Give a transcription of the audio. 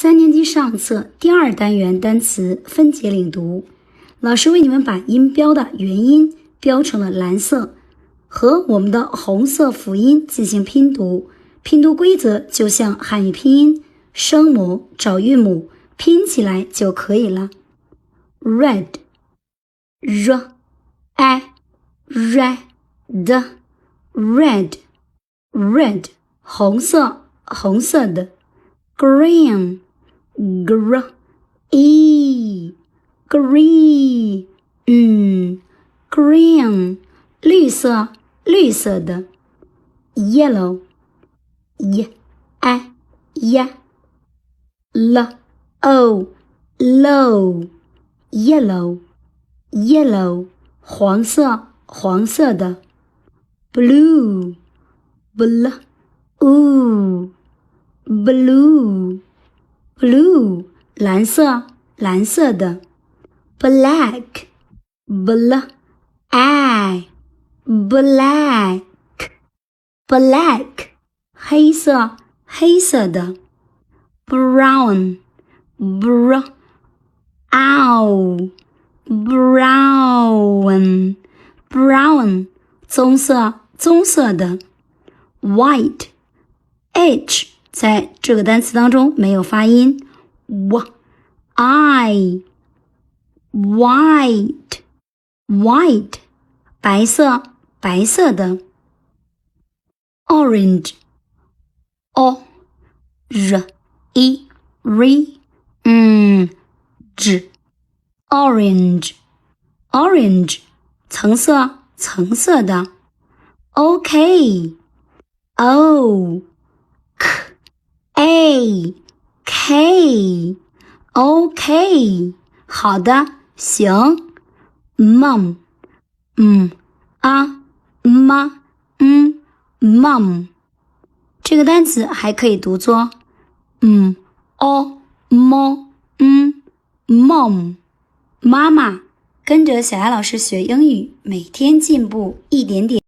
3年级上册第2单元单词分节领读，老师为你们把音标的元音标成了蓝色，和我们的红色辅音进行拼读。拼读规则就像汉语拼音，声母找韵母，拼起来就可以了。Red, r, I, red, red, red, 红色，红色的。Green, gr, e, green, green, 绿色，绿色的。Yellow, y, I, y, l, o, low, yellow, yellow, 黄色，黄色的。Blue, bl, blue, blue, 蓝色，蓝色的。Black, bl, I, black, black, 黑色，黑色的。Brown, br, ow, brown, brown, 棕色，棕色的。White, H 在这个单词当中没有发音。I, white, white, 白色，白色的。Orange, o, r, e, g, orange, orange, 橙色，橙色的。OK, O, k, a, k, OK, 好的，行。Mom, mom, 这个单词还可以读作mom, 妈妈。跟着小雅老师学英语，每天进步一点点。